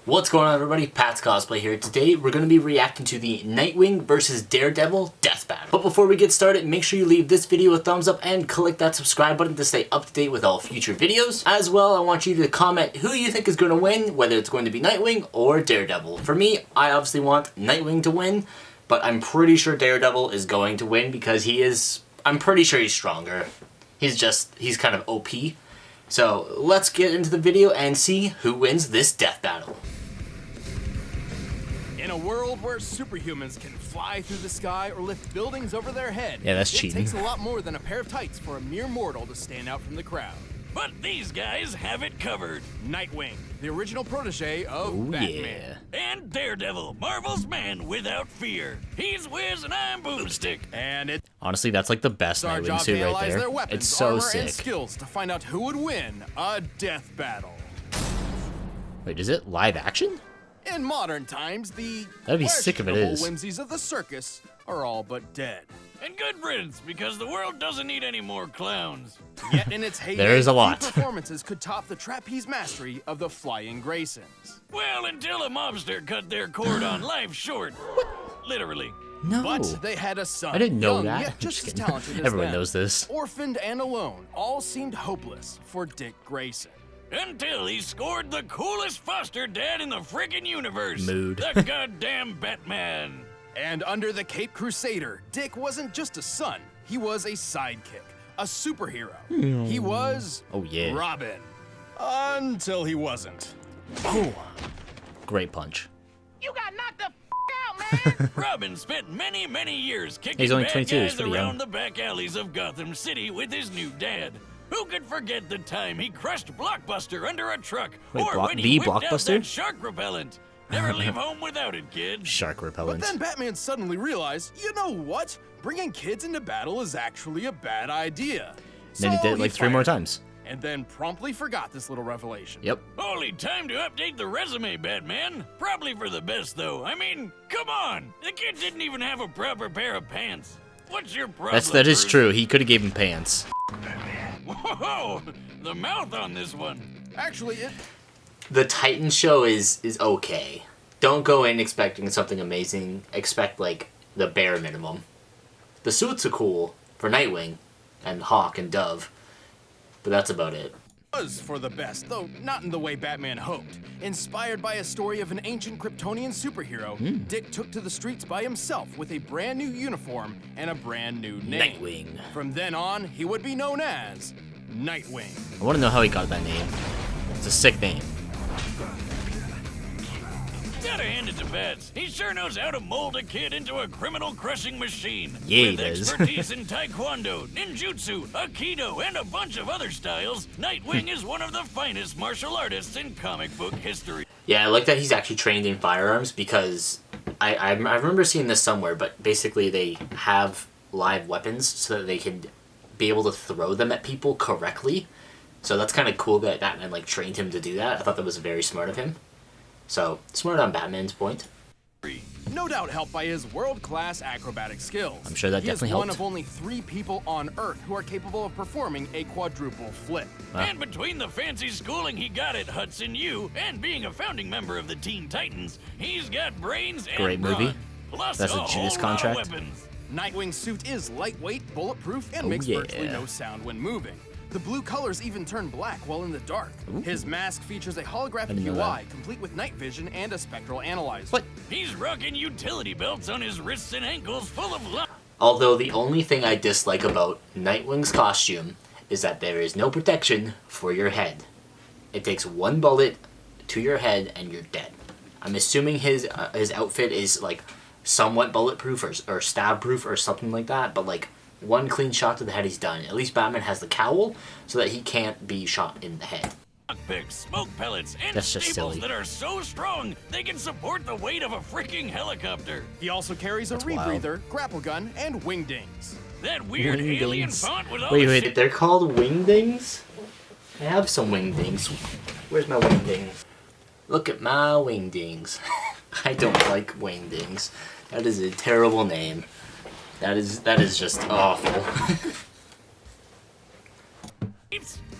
What's going on, everybody? patscosplay here. Today we're going to be reacting to the Nightwing versus Daredevil death battle. But before we get started, make sure you leave this video a thumbs up and click that subscribe button to stay up to date with all future videos. As well, I want you to comment who you think is going to win, whether it's going to be Nightwing or Daredevil. For me, I obviously want Nightwing to win, but I'm pretty sure Daredevil is going to win because I'm pretty sure he's stronger. He's kind of OP. So let's get into the video and see who wins this death battle. In a world where superhumans can fly through the sky or lift buildings over their head, yeah, that's cheating. It takes a lot more than a pair of tights for a mere mortal to stand out from the crowd. But these guys have it covered. Nightwing, the original protege of Batman. Yeah. And Daredevil, Marvel's man without fear. He's Wiz and I'm Boomstick. And it's Honestly, that's like the best our Nightwing job to suit right analyze there. their weapons, It's so armor, sick. and skills to find out who would win a death battle. Wait, is it live action? In modern times, the That'd be sick if it questionable is. whimsies of the circus are all but dead. And good riddance, because the world doesn't need any more clowns. Yet in its heyday, There is a lot. few performances could top the trapeze mastery of the Flying Graysons. Well, until a mobster cut their cord on life short. Literally. No. But they had a son. I didn't know young, that. Yet I'm just just as kidding. talented as Everyone them. knows this. Orphaned and alone, all seemed hopeless for Dick Grayson. Until he scored the coolest foster dad in the friggin' universe. Mood. The goddamn Batman. And under the Cape Crusader, Dick wasn't just a son. He was a sidekick, a superhero. He was Oh, yeah. Robin. Until he wasn't. Oh, great punch. You got knocked the out, man! Robin spent many, many years kicking He's only bad 22, he's guys pretty young. around the back alleys of Gotham City with his new dad. Who could forget the time he crushed Blockbuster under a truck? Wait, or when the he whipped out Blockbuster? that shark repellent? Never leave home without it, kid. Shark But repellent. then Batman suddenly realized, you know what? Bringing kids into battle is actually a bad idea. Then he So did it like 3 more fired him, times. And then promptly forgot this little revelation. Yep. Only time to update the resume, Batman. Probably for the best, though. I mean, come on. The kid didn't even have a proper pair of pants. What's your problem, That is Bruce? true. He could have gave him pants. Whoa, the mouth on this one. Actually, The Titan show is okay. Don't go in expecting something amazing. Expect like the bare minimum. The suits are cool for Nightwing and Hawk and Dove, but that's about it. was for the best, though not in the way Batman hoped. Inspired by a story of an ancient Kryptonian superhero, Dick took to the streets by himself with a brand new uniform and a brand new name. Nightwing. From then on, he would be known as Nightwing. I want to know how he got that name. It's a sick name. Gotta hand it to Bats. He sure knows how to mold a kid into a criminal-crushing machine. Yeah, he With does. expertise in taekwondo, ninjutsu, aikido, and a bunch of other styles, Nightwing is one of the finest martial artists in comic book history. Yeah, I like that he's actually trained in firearms because I remember seeing this somewhere, but basically they have live weapons so that they can be able to throw them at people correctly. So that's kind of cool that Batman like trained him to do that. I thought that was very smart of him. So, smart on Batman's point. No doubt helped by his world-class acrobatic skills. I'm sure that he definitely is one helped. of only 3 people on Earth who are capable of performing a quadruple flip. And between the fancy schooling he got at Hudson U and being a founding member of the Teen Titans, he's got brains and Great movie. brawn, plus That's a whole Judas lot of contract. weapons. Nightwing's suit is lightweight, bulletproof, and Oh, makes yeah. virtually no sound when moving. The blue colors even turn black while in the dark. His mask features a holographic didn't know UI, that. complete with night vision and a spectral analyzer. What? He's rocking utility belts on his wrists and ankles full of light. Although the only thing I dislike about Nightwing's costume is that there is no protection for your head. It takes 1 bullet to your head and you're dead. I'm assuming his outfit is like somewhat bulletproof or stab proof or something like that, but like 1 clean shot to the head, he's done. At least Batman has the cowl so that he can't be shot in the head. Picks, smoke pellets, and That's just staples silly. that are so strong they can support the weight of a freaking helicopter. He also carries a That's wild. rebreather, grapple gun, and wingdings. That weird alien Wingdings. font with all Wait, the wait, shit. they're called wingdings? I have some wingdings. Where's my wingdings? Look at my wingdings. I don't like wingdings. That is a terrible name. That is just awful.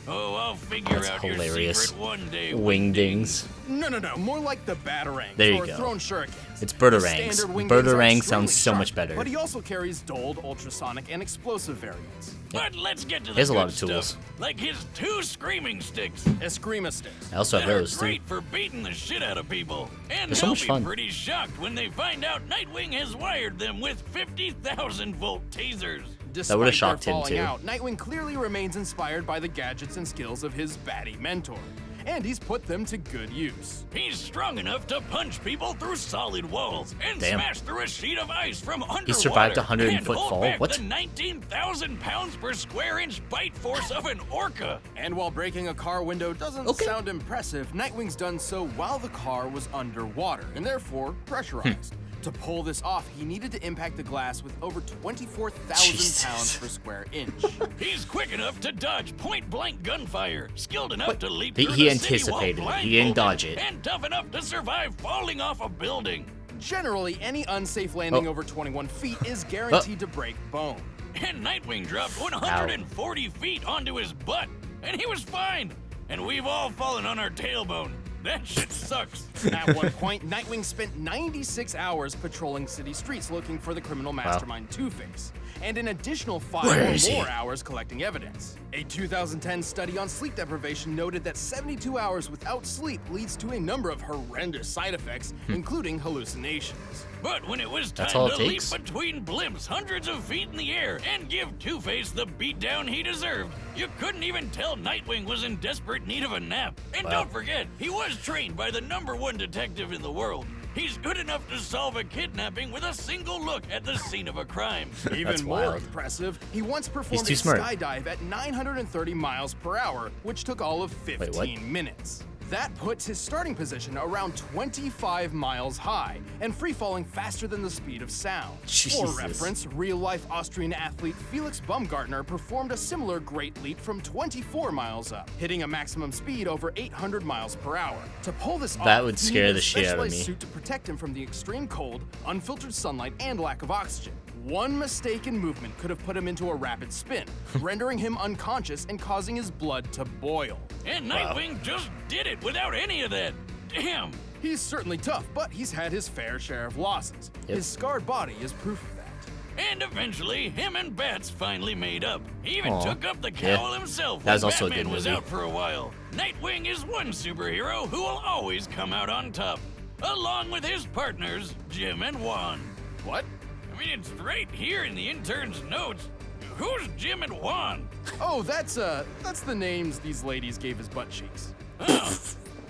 Oh, I'll figure That's out hilarious. your secret one day. Wingdings. No, more like the batarangs There you or go. thrown shurikens. It's His Birdarangs. standard wing Birdarang games are sounds so extremely much sharp, better. But he also carries dulled, ultrasonic, and explosive variants. But let's get to the He has a lot good of tools. stuff, like his 2 screaming sticks. Eskrima sticks. I also have They're those too. great for beating the shit out of people. And They're so they'll much be fun. pretty shocked when they find out Nightwing has wired them with 50,000 volt tasers. Despite would've their shocked him, falling too. out, Nightwing clearly remains inspired by the gadgets and skills of his baddie mentor, and he's put them to good use. He's strong enough to punch people through solid walls and Damn. smash through a sheet of ice from underwater. He survived a 100 and foot hold fall? back What? the 19,000 pounds per square inch bite force of an orca. And while breaking a car window doesn't Okay. sound impressive, Nightwing's done so while the car was underwater, and therefore pressurized. To pull this off, he needed to impact the glass with over 24,000 Jesus. pounds per square inch. He's quick enough to dodge point-blank gunfire, skilled enough to leap He through the city anticipated wall it. He didn't blindfolded, dodge it. and tough enough to survive falling off a building. Generally, any unsafe landing Oh. over 21 feet is guaranteed to break bone. And Nightwing dropped 140 feet onto his butt, and he was fine. And we've all fallen on our tailbone. That shit sucks. At one point, Nightwing spent 96 hours patrolling city streets looking for the criminal mastermind Two-Face, and an additional 5 Where or is he? more hours collecting evidence. A 2010 study on sleep deprivation noted that 72 hours without sleep leads to a number of horrendous side effects, including hallucinations. But when it was That's time all to it leap takes? between blimps hundreds of feet in the air and give Two-Face the beatdown he deserved, you couldn't even tell Nightwing was in desperate need of a nap. And Wow. don't forget, he was trained by the #1 detective in the world. He's good enough to solve a kidnapping with a single look at the scene of a crime. Even That's more wild. impressive, he once performed too a smart. skydive at 930 miles per hour, which took all of what? 15 minutes. That puts his starting position around 25 miles high and free falling faster than the speed of sound. For Jesus. reference, real-life Austrian athlete Felix Baumgartner performed a similar great leap from 24 miles up, hitting a maximum speed over 800 miles per hour. To pull this That off, would he scare needed the a shit out of specialized me. suit to protect him from the extreme cold, unfiltered sunlight, and lack of oxygen. One mistake in movement could have put him into a rapid spin, rendering him unconscious and causing his blood to boil. And Nightwing just did it without any of that. Damn. He's certainly tough, but he's had his fair share of losses. Yep. His scarred body is proof of that. And eventually, him and Bats finally made up. He even Aw. took up the Yeah. cowl himself That was when also a Batman good was movie. out for a while. Nightwing is one superhero who will always come out on top, along with his partners, Jim and Juan. What? I mean, it's right here in the intern's notes. Who's Jim and Juan? Oh, that's the names these ladies gave his butt cheeks. Oh,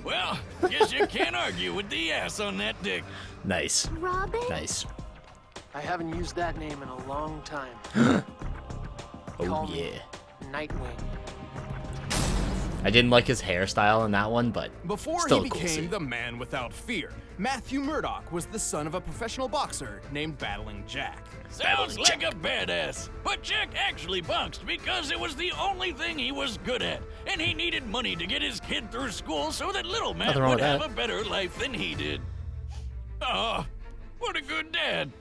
well, guess you can't argue with the ass on that dick. Nice. Robin? Nice. I haven't used that name in a long time. Oh Call me yeah. Nightwing. I didn't like his hairstyle in that one, but Before still he a cool became suit. the man without fear, Matthew Murdock was the son of a professional boxer named Battling Jack. Sounds like a badass. But Jack actually boxed because it was the only thing he was good at. And he needed money to get his kid through school so that little Matt Nothing wrong would with have that. a better life than he did. Oh, what a good dad.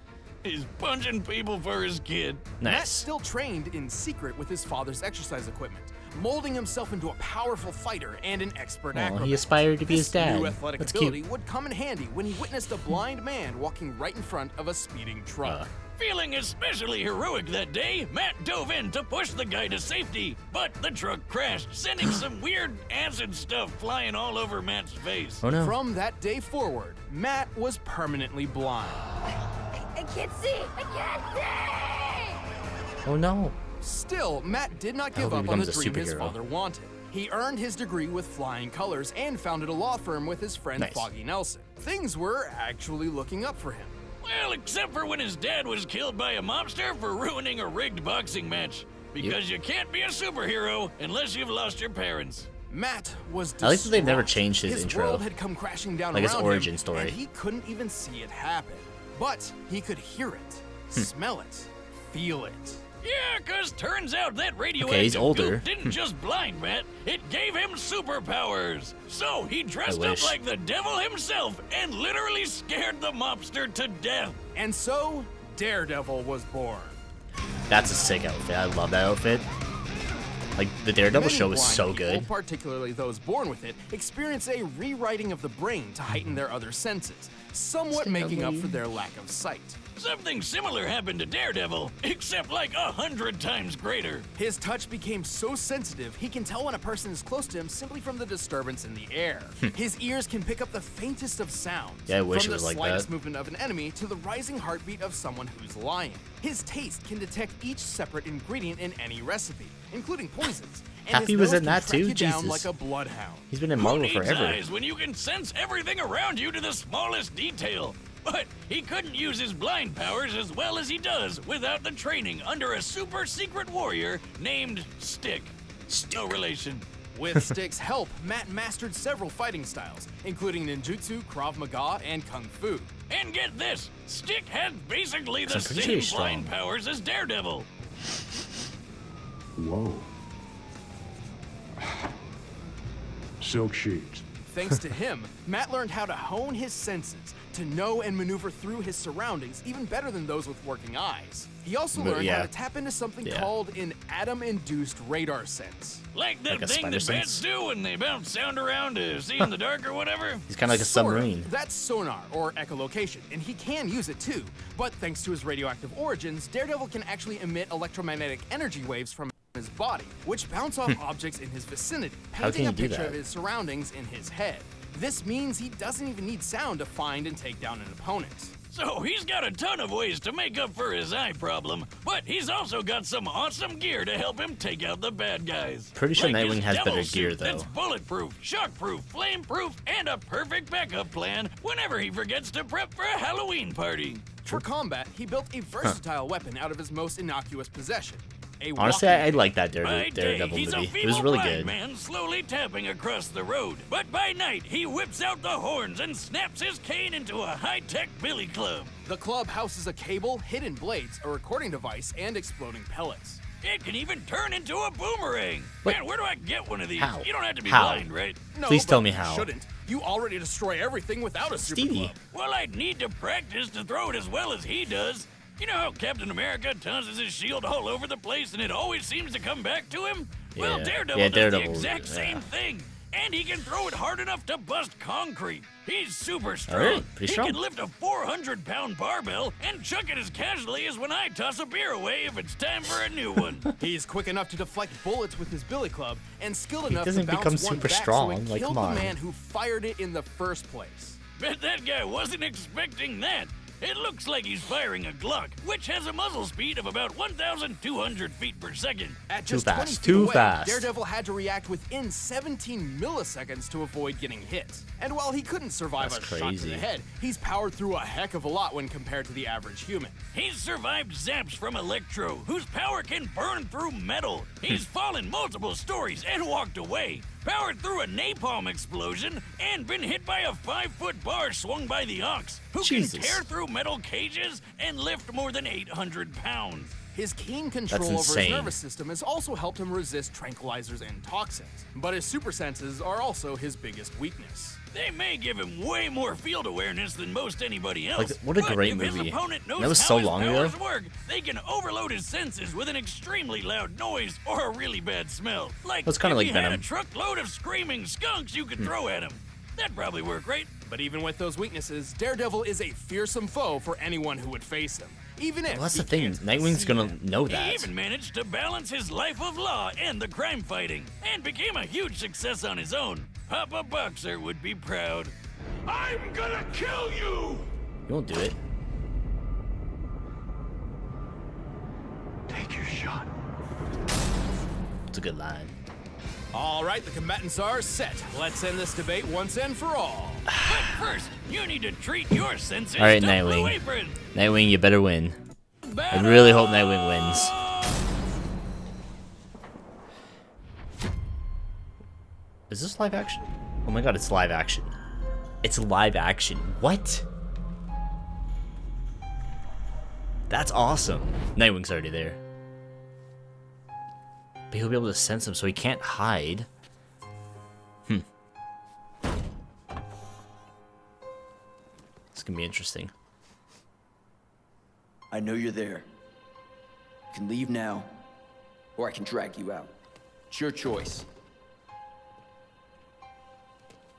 He's punching people for his kid. Matt Nice. still trained in secret with his father's exercise equipment, molding himself into a powerful fighter and an expert Aw, acrobat. he aspired to be his This dad. new athletic That's ability cute. would come in handy when he witnessed a blind man walking right in front of a speeding truck. Feeling especially heroic that day, Matt dove in to push the guy to safety, but the truck crashed, sending some weird acid stuff flying all over Matt's face. Oh no. From that day forward, Matt was permanently blind. I can't see! I can't see! Oh no. Still, Matt did not give hope he up on the becomes a dream his superhero. father wanted. He earned his degree with flying colors and founded a law firm with his friend Nice. Foggy Nelson. Things were actually looking up for him. Well, except for when his dad was killed by a mobster for ruining a rigged boxing match. Because you can't be a superhero unless you've lost your parents. Matt was I like that they've never distraught. changed his intro. World had come crashing down Like his around origin him, story. and he couldn't even see it happen. But he could hear it, smell it, feel it. Yeah, 'cause turns out that radioactive Okay, he's older. goop didn't just blind Matt, it gave him superpowers. So he dressed I up wish. like the devil himself and literally scared the mobster to death. And so, Daredevil was born. That's a sick outfit. I love that outfit. Like, the Daredevil Many show was blind so people, good. particularly those born with it, experience a rewriting of the brain to heighten their other senses, somewhat making up for their lack of sight. Something similar happened to Daredevil, except like 100 times greater. His touch became so sensitive, he can tell when a person is close to him simply from the disturbance in the air. His ears can pick up the faintest of sounds, Yeah, I wish from it was the like slightest that. movement of an enemy to the rising heartbeat of someone who's lying. His taste can detect each separate ingredient in any recipe, including poisons. And Happy his was nose in can that track too? you down Jesus. like a bloodhound. He's been in Who Marvel needs forever. eyes when you can sense everything around you to the smallest detail? But he couldn't use his blind powers as well as he does without the training under a super secret warrior named Stick. No relation. With Stick's help, Matt mastered several fighting styles, including ninjutsu, Krav Maga, and Kung Fu. And get this, Stick had basically the I'm pretty sure same he's strong. blind powers as Daredevil. Whoa. Silk sheets. Thanks to him, Matt learned how to hone his senses, to know and maneuver through his surroundings even better than those with working eyes. He also learned how to tap into something called an atom-induced radar sense. Like that Like a thing spider that bats sense? do when they bounce sound around to see in the dark or whatever. He's kind of like a Sort of. submarine. That's sonar, or echolocation, and he can use it too. But thanks to his radioactive origins, Daredevil can actually emit electromagnetic energy waves from his body, which bounce off objects in his vicinity, How can painting a he do picture that? of his surroundings in his head. This means he doesn't even need sound to find and take down an opponent. So he's got a ton of ways to make up for his eye problem, but he's also got some awesome gear to help him take out the bad guys. Pretty sure Like his Nightwing has devil better suit gear, though. That's bulletproof, shockproof, flameproof, and a perfect backup plan whenever he forgets to prep for a Halloween party. For combat, he built a versatile weapon out of his most innocuous possession. Honestly, I like that By day, Daredevil he's movie. a It was really feeble good. blind man slowly tapping across the road. But by night, he whips out the horns and snaps his cane into a high-tech billy club. The club houses a cable, hidden blades, a recording device, and exploding pellets. It can even turn into a boomerang. What? Man, where do I get one of these? How? You don't have to be How? blind, right? No, Please tell but me you how. Shouldn't. You already destroy everything without a super Stevie. club. Well, I'd need to practice to throw it as well as he does. You know how Captain America tosses his shield all over the place and it always seems to come back to him? Well, Yeah. Daredevil Yeah, does Daredevil, the exact same yeah. thing. And he can throw it hard enough to bust concrete. He's super strong. Alright, pretty strong. He can lift a 400-pound barbell and chuck it as casually as when I toss a beer away if it's time for a new one. He's quick enough to deflect bullets with his billy club and skilled enough doesn't to bounce become one super back strong, so it like, killed come the on. man who fired it in the first place. Bet that guy wasn't expecting that. It looks like he's firing a Glock, which has a muzzle speed of about 1,200 feet per second. At just Too 20 fast, feet too away, fast. Daredevil had to react within 17 milliseconds to avoid getting hit. And while he couldn't survive That's a shot to crazy. the head, he's powered through a heck of a lot when compared to the average human. He's survived zaps from Electro, whose power can burn through metal. He's fallen multiple stories and walked away, powered through a napalm explosion, and been hit by a 5-foot bar swung by the Ox, who Jesus. can tear through metal cages and lift more than 800 pounds. His keen control over his insane. nervous system has also helped him resist tranquilizers and toxins. But his super senses are also his biggest weakness. They may give him way more field awareness than most anybody else. Like, what a but great if his movie. opponent knows That was how so his long ago. powers work, they can overload his senses with an extremely loud noise or a really bad smell. Like That's kinda if like you had Venom. a truckload of screaming skunks you could throw at him. That'd probably work, right? But even with those weaknesses, Daredevil is a fearsome foe for anyone who would face him. Even if Well, that's he the thing. can't Nightwing's see gonna him. know He that. even managed to balance his life of law and the crime fighting, and became a huge success on his own. Papa Boxer would be proud. I'm gonna kill you! You won't do it. Take your shot. It's a good line. All right, the combatants are set. Let's end this debate once and for all. But first, you need to treat your senses All right, to Blue Nightwing. Apron. Nightwing, you better win. I Battle! really hope Nightwing wins. Is this live action? Oh my god, it's live action. It's live action. What? That's awesome. Nightwing's already there. But he'll be able to sense him, so he can't hide. It's gonna be interesting. I know you're there. You can leave now, or I can drag you out. It's your choice.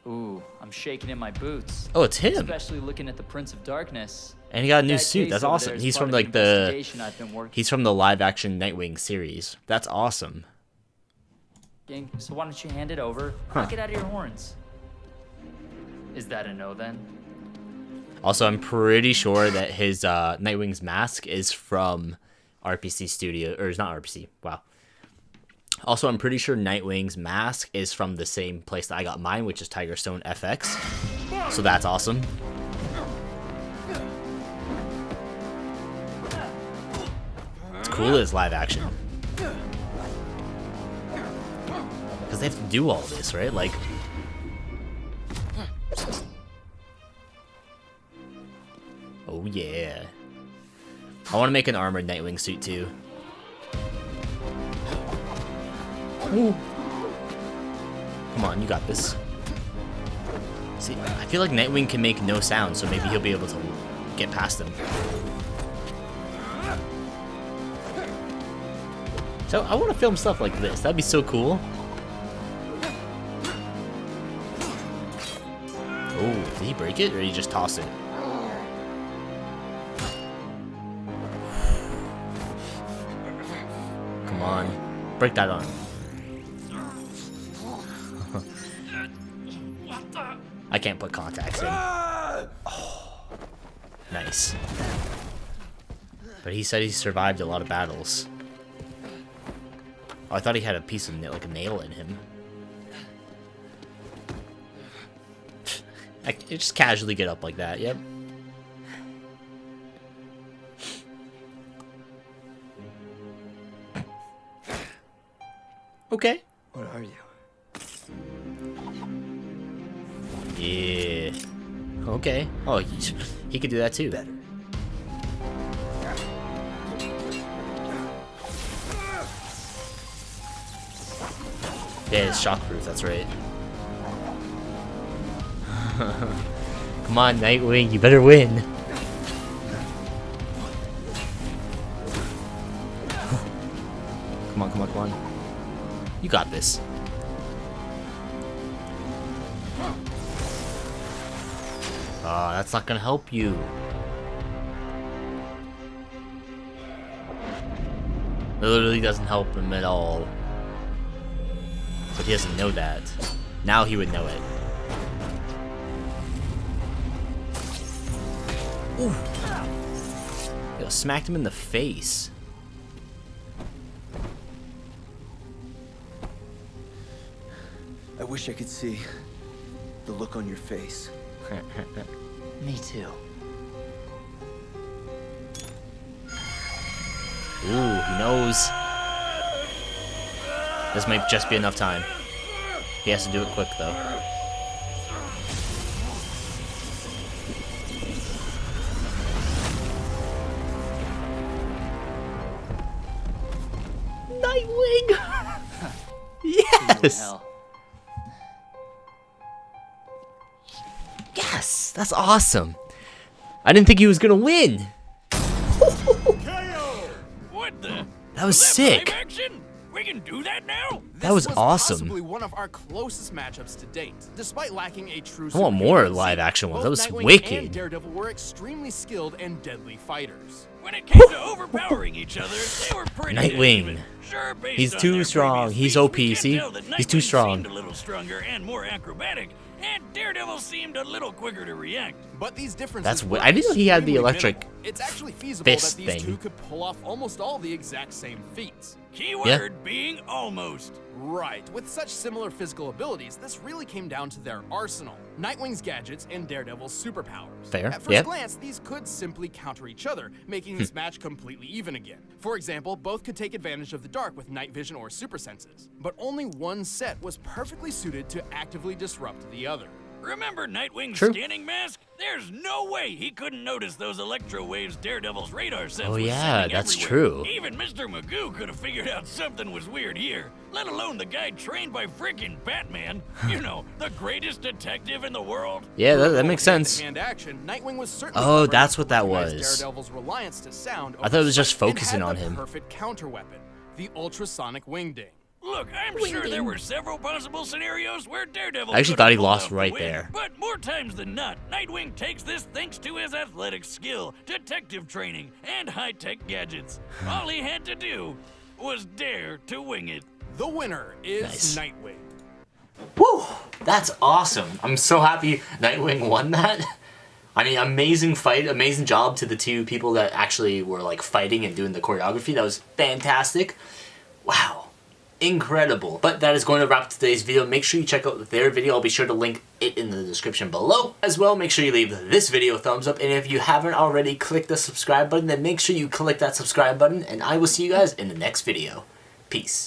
Ooh, I'm shaking in my boots. Oh, it's him. Especially looking at the Prince of Darkness. And he got a new That suit. case That's over awesome. there is He's part from of like the the investigation I've been working. live action Nightwing series. That's awesome. So why don't you hand it over? Knock it out of your horns. Is that a no then? Also, I'm pretty sure that his Nightwing's mask is from RPC Studio, or it's not RPC. Wow. Also, I'm pretty sure Nightwing's mask is from the same place that I got mine, which is Tigerstone FX. So that's awesome. It's cool as live action. Because they have to do all this, right? Like... Oh yeah. I want to make an armored Nightwing suit too. Ooh. Come on, you got this. See, I feel like Nightwing can make no sound, so maybe he'll be able to get past him. So I want to film stuff like this. That'd be so cool. Oh, did he break it or did he just toss it? Come on, break that arm. I can't put contacts in. Oh, nice. But he said he survived a lot of battles. Oh, I thought he had a piece of like a nail in him. I just casually get up like that. Yep. Okay. What are you? Yeah. Okay. Oh, he could do that too. Better. Yeah, it's shockproof, that's right. Come on, Nightwing, you better win. Come on, come on, come on. You got this. Ah, that's not gonna help you. It literally doesn't help him at all. But he doesn't know that. Now he would know it. Ooh. Yo, smacked him in the face. I wish I could see the look on your face. Me too. Ooh, he knows. This might just be enough time. He has to do it quick, though. Nightwing! Yes! Yes! That's awesome! I didn't think he was gonna win! What the? That was sick! Live action? We can do that now? That was awesome. Possibly one of our closest matchups to date, despite lacking a true. I want more superhero live scene. action ones. Both That was Nightwing wicked. And Daredevil were extremely skilled and deadly fighters. When it came to overpowering each other, they were pretty Nightwing. even. Sure, based He's on too their strong. previous He's feats, OP, we can see? tell that He's too Nightwing strong. seemed a little stronger and more acrobatic, and Daredevil seemed a little quicker to react. But these differences. That's were I didn't know he had the extremely electric minimal. It's actually feasible fist that these thing. two could pull off almost all the exact same feats. Keyword being almost. Right. With such similar physical abilities, this really came down to their arsenal. Nightwing's gadgets and Daredevil's superpowers. Fair, At first yep. glance, these could simply counter each other, making this match completely even again. For example, both could take advantage of the dark with night vision or super senses. But only one set was perfectly suited to actively disrupt the other. Remember Nightwing's True. scanning mask? There's no way he couldn't notice those electro waves Daredevil's radar sense Oh, was yeah, sending that's everywhere. true. Even Mr. Magoo could have figured out something was weird here, let alone the guy trained by freaking Batman. You know, the greatest detective in the world. Yeah, that makes sense. Hand action, Nightwing was certainly Oh, clever that's enough what that to recognize was. Daredevil's reliance to sound I thought it was just over sight and focusing had on the him. Perfect counter weapon, the ultrasonic wing ding. Look, I'm sure there were several possible scenarios where Daredevil I actually could've thought he pulled lost off the right win, there. But more times than not, Nightwing takes this thanks to his athletic skill, detective training, and high-tech gadgets. All he had to do was dare to wing it. The winner is Nice. Nightwing. Woo! That's awesome. I'm so happy Nightwing won that. I mean, amazing fight, amazing job to the two people that actually were like fighting and doing the choreography. That was fantastic. Wow. Incredible. But that is going to wrap up today's video. Make sure you check out their video. I'll be sure to link it in the description below. As well, make sure you leave this video a thumbs up. And if you haven't already clicked the subscribe button, then make sure you click that subscribe button. And I will see you guys in the next video. Peace.